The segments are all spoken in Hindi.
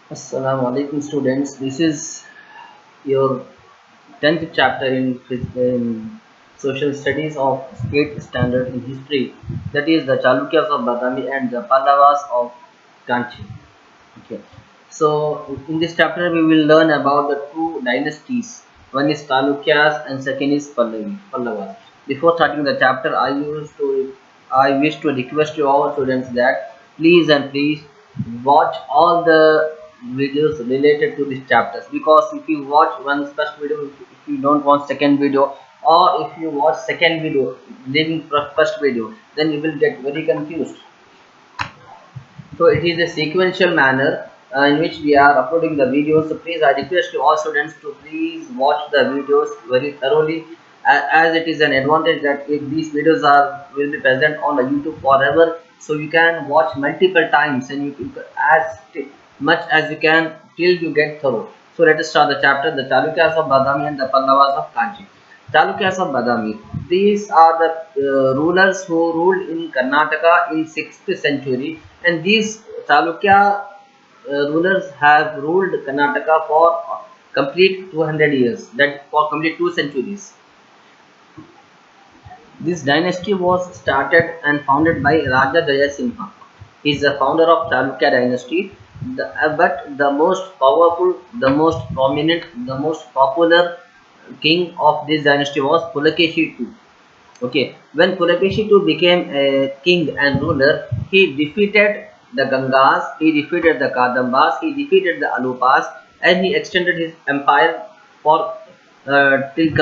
Assalamu alaikum students. This is your 10th chapter in social studies of state standard in history. That is the Chalukyas of Badami and the Pallavas of Kanchi. Okay. So in this chapter we will learn about the two dynasties. One is Chalukyas and second is Pallavas. Before starting the chapter, I wish to request to all students that please watch all the videos related to these chapters, because if you watch one first video, if you don't watch second video, or if you watch second video leaving first video, then you will get very confused. So it is a sequential manner in which we are uploading the videos. So please, I request to all students to please watch the videos very thoroughly, as it is an advantage that if these videos are will be present on the YouTube forever, so you can watch multiple times and you as much as you can till you get thorough. So let us start the chapter: the Chalukyas of Badami and the Pallavas of Kanchi. Chalukyas of Badami. These are the rulers who ruled in Karnataka in 6th century, and these Chalukya rulers have ruled Karnataka for complete 200 years, that for complete 2 centuries. This dynasty was started and founded by Raja Jayasimha. He is the founder of Chalukya dynasty. But the most powerful, the most prominent, the most popular king of this dynasty was Pulakeshi II. Okay, when Pulakeshi II became a king and ruler, he defeated the Gangas, he defeated the Kadambas, he defeated the Alupas, and he extended his empire for till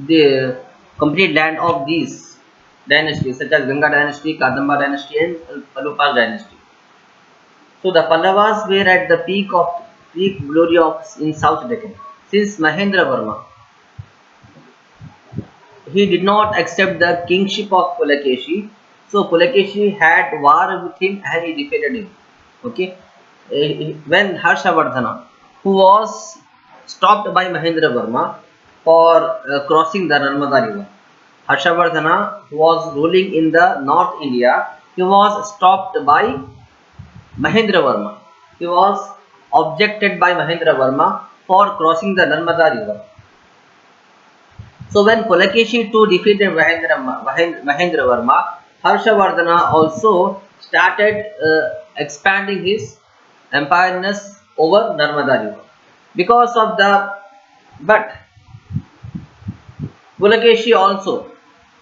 the complete land of these dynasties, such as Ganga dynasty, Kadamba dynasty, and Alupas dynasty. So the Pallavas were at the peak glory of in South Deccan. Since Mahendra Varma, he did not accept the kingship of Pulakeshi. So Pulakeshi had war with him and he defeated him. Okay. When Harshavardhana, who was stopped by Mahendra Varma for crossing the Narmada river, Harshavardhana, who was ruling in the North India, he was stopped by Mahendra Varma. He was objected by Mahendra Varma for crossing the Narmada river. So when Pulakeshi II defeated Mahendra Varma, Harshavardhana also started expanding his empireness over Narmada river. Because of the but Pulakeshi also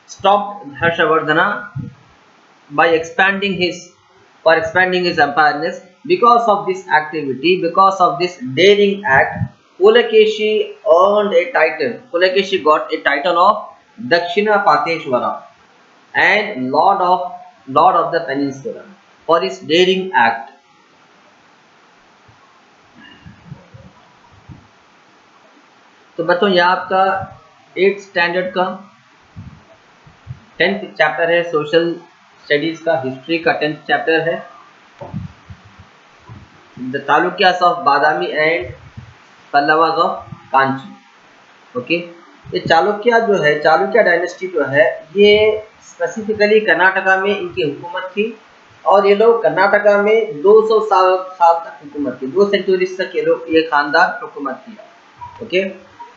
stopped Harshavardhana by expanding his empireness. Because of this activity, because of this daring act, Pulakeshi earned a title. Pulakeshi got a title of Dakshina Pateshwara and Lord of the Peninsula for his daring act. तो बच्चों ये आपका 8th स्टैंडर्ड का 10th चैप्टर है, सोशल स्टडीज का, हिस्ट्री का 10th चैप्टर है, the Chalukyas of Badami and Pallavas of Kanchi. Okay, ये चालुक्य जो है, चालुक्य डायनेस्टी जो है, ये स्पेसिफिकली कर्नाटका में इनकी हुकूमत थी और ये लोग कर्नाटका में 200 साल तक हुकूमत की, 2 सेंचुरी तक ये लोग ये खानदान हुकूमत किया। ओके,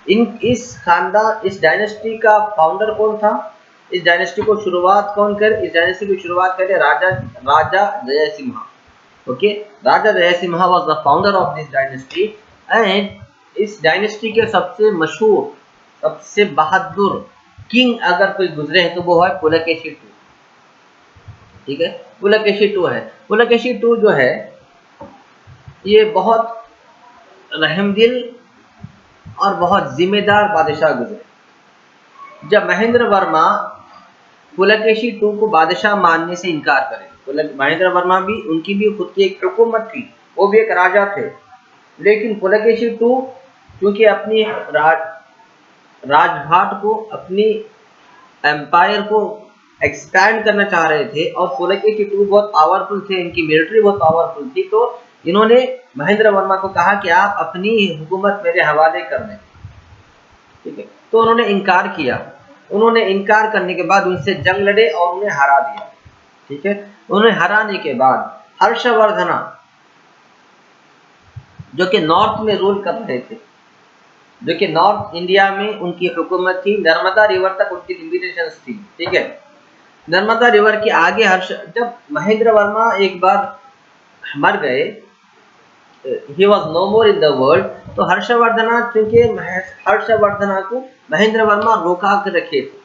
इस डायनेस्टी का फाउंडर कौन था? इस डायनेस्टी को शुरुआत कौन कर इस डायनेस्टी की शुरुआत करे? Raja Jayasimha. Okay, Raja Jayasimha was the founder of this dynasty and इस डायनेस्टी के सबसे मशहूर, सबसे बहादुर किंग अगर कोई गुजरे हैं तो वो है पुलकेशी II। ठीक है, पुलकेशी II है। पुलकेशी II जो है ये बहुत रहमदिल और बहुत जिम्मेदार बादशाह गुजरे। जब महेंद्र वर्मा पुलकेशी II को बादशाह मानने से इनकार करे, महेंद्र वर्मा भी, उनकी भी खुद की एक हुकूमत थी, वो भी एक राजा थे, लेकिन पुलकेशी II क्योंकि अपनी राजघाट को, अपनी एम्पायर को एक्सपैंड करना चाह रहे थे और पुलकेशी II बहुत पावरफुल थे, इनकी मिलिट्री बहुत पावरफुल थी, तो इन्होंने महेंद्र वर्मा को कहा कि आप अपनी हुकूमत मेरे हवाले कर दें। ठीक है, तो उन्होंने इनकार किया। उन्होंने इनकार करने के बाद उनसे जंग लड़े और उन्हें हरा दिया। ठीक है, उन्हें हराने के बाद हर्षवर्धना जो कि नॉर्थ में रूल कर रहे थे, जो कि नॉर्थ इंडिया में उनकी हुकूमत थी। नर्मदा रिवर तक उनकी लिमिटेशंस थी, ठीक है। नर्मदा रिवर के आगे जब महेंद्र वर्मा एक बार मर गए, he was no more in the world, तो हर्षवर्धना, क्योंकि हर्षवर्धना को महेंद्र वर्मा रोका कर रखे थे।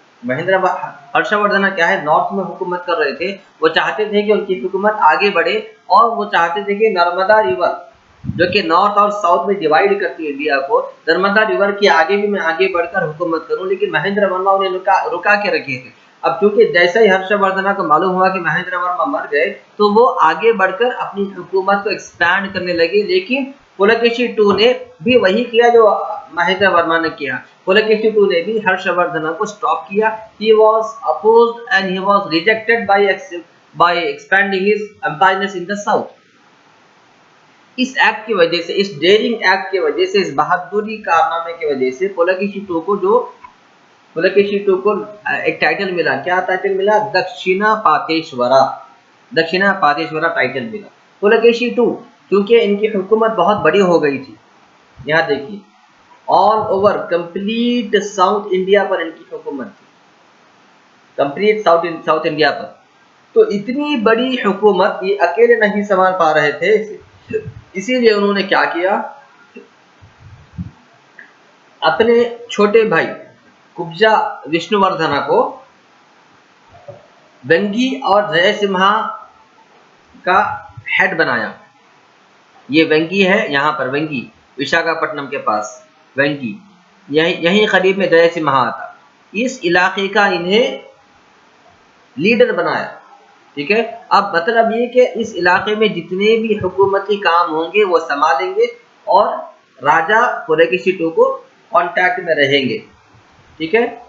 हर्षवर्धना क्या है, नॉर्थ में हुकूमत कर रहे थे, वो चाहते थे कि उनकी हुकूमत आगे बढ़े, और वो चाहते थे कि नर्मदा रिवर जो कि नॉर्थ और साउथ में डिवाइड करती है इंडिया को, नर्मदा रिवर के आगे भी मैं आगे बढ़कर हुकूमत करूं, लेकिन महेंद्र वर्मा उन्हें रुका के रखे थे। अब क्योंकि जैसे ही हर्षवर्धना को मालूम हुआ कि महेंद्र वर्मा मर गए, तो वो आगे बढ़कर अपनी हुकूमत को एक्सपैंड करने लगे, लेकिन पुलकेशी टू ने भी वही किया जो महेंद्र वर्मा ने किया। पुलकेशी टू ने भी हर्षवर्धना को स्टॉप किया। He was opposed and he was rejected by expanding his empires in the south. इस एक्ट की वजह से, इस डेयरिंग एक्ट की वजह से, इस बहादुरी कारनामे की वजह से पुलकेशी टू को एक टाइटल मिला। क्या टाइटल मिला? दक्षिणा पातेश्वरा टाइटल मिला। पुलकेशी टू, क्योंकि इनकी हुकूमत बहुत बड़ी हो गई थी, यहाँ देखिए all over complete south India पर इनकी हुकूमत थी, कंप्लीट साउथ इंडिया पर। तो इतनी बड़ी हुकूमत ये अकेले नहीं संभाल पा रहे थे, इसीलिए उन्होंने क्या किया, अपने छोटे भाई कुब्जा विष्णुवर्धना को वेंगी और जयसिम्हा का हेड बनाया। ये वेंगी है, यहाँ पर वेंगी, विशाखापट्टनम के पास वेंगी, यहीं करीब में जयसिम्हा था। इस इलाके का इन्हें लीडर बनाया, ठीक है। अब मतलब ये कि इस इलाके में जितने भी हुकूमती काम होंगे वो संभालेंगे, और राजा पुलकेशी टू को कांटेक्ट में रहेंगे, ठीक है।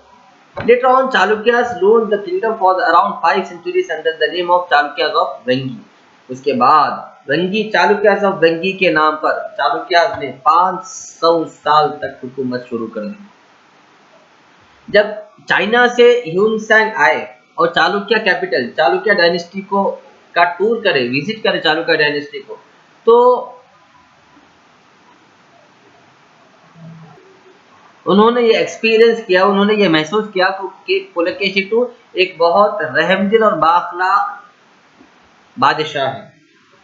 Later on, Chalukyas ruled the kingdom for around 5 centuries under the name of Chalukyas of Vengi. उसके बाद वेंगी, चालुक्यास ऑफ वेंगी के नाम पर चालुक्यास ने 500 साल तक हुकूमत शुरू कर दी। जब चाइना से ह्यूनसैंग आए और चालुक्य कैपिटल, चालुक्य डायनेस्टी को का टूर करे, विजिट करे चालुक्य डायनेस्टी को, तो उन्होंने ये एक्सपीरियंस किया, उन्होंने ये महसूस किया कि पुलकेशी टू एक बहुत रहमदिल और बाअखलाक बादशाह है,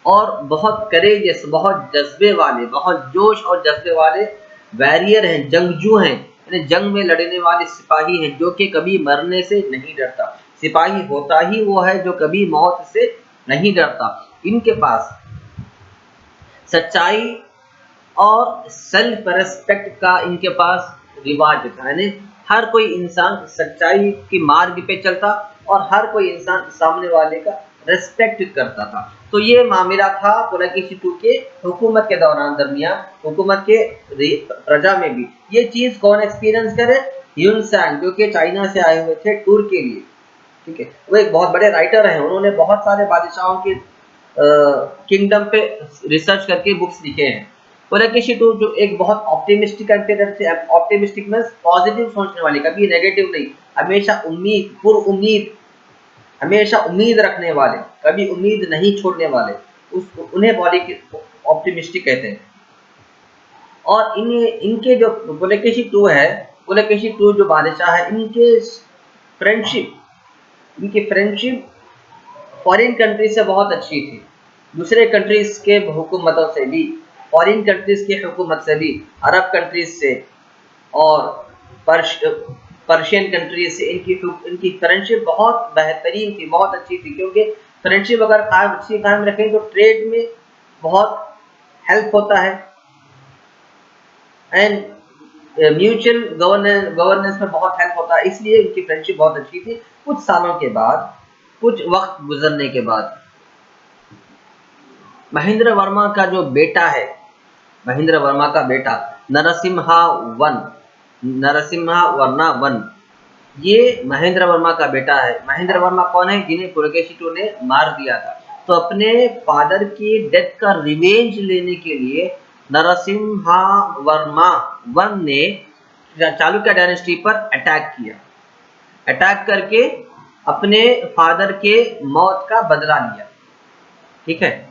और बहुत करेजियस, बहुत जज्बे वाले, बहुत जोश और जज्बे वाले वैरियर हैं, जंगजू हैं, यानी जंग में लड़ने वाले सिपाही हैं, जो कि कभी मरने से नहीं डरता। सिपाही होता ही वो है जो कभी मौत से नहीं डरता। इनके पास सच्चाई और सेल्फ रेस्पेक्ट का इनके पास रिवाज था, यानी हर कोई इंसान सच्चाई के मार्ग पे चलता, और हर कोई इंसान सामने वाले का रेस्पेक्ट करता था। तो ये मामला था पुलकेशी टू के हुकूमत के दरमियान, हुकूमत के प्रजा में भी। ये चीज कौन एक्सपीरियंस करे? ह्यूनसैंग, जो कि चाइना से आए हुए थे टूर के लिए, ठीक है। वो एक बहुत बड़े राइटर हैं, उन्होंने बहुत सारे बादशाहों के किंगडम पे रिसर्च करके बुक्स लिखे हैं। पुलकेशी टू जो एक बहुत ऑप्टिमिस्टिक एम्पायर थे, ऑप्टिमिस्टिक मींस पॉजिटिव सोचने वाले, कभी नेगेटिव नहीं, हमेशा उम्मीद, हमेशा उम्मीद रखने वाले, कभी उम्मीद नहीं छोड़ने वाले, उन्हें ऑप्टिमिस्टिक कहते हैं। और इनके जो पुलकेशी टू है, पुलकेशी टू जो बादशाह है, इनकी फ्रेंडशिप फॉरेन कंट्री से बहुत अच्छी थी, दूसरे कंट्रीज के हुकूमतों से भी, फॉरेन कंट्रीज के हुकूमत से भी, अरब कंट्रीज से और पर्शियन कंट्रीज से इनकी फ्रेंडशिप बहुत बेहतरीन थी, बहुत अच्छी थी। क्योंकि फ्रेंडशिप अगर कायम रखें तो ट्रेड में बहुत हेल्प होता है, एंड म्यूचुअल गवर्नेंस में बहुत हेल्प होता है, इसलिए उनकी फ्रेंडशिप बहुत अच्छी थी। कुछ सालों के बाद, कुछ वक्त गुजरने के बाद, महेंद्र वर्मा का जो बेटा है, महेंद्र वर्मा का बेटा नरसिम्हा वर्मा वन, ये महेंद्र वर्मा का बेटा है। महेंद्र वर्मा कौन है? जिन्हें पुलकेशी टू ने मार दिया था। तो अपने फादर की डेथ का रिवेंज लेने के लिए नरसिम्हा वर्मा वन ने चालुक्य डायनेस्टी पर अटैक किया, अटैक करके अपने फादर के मौत का बदला लिया, ठीक है।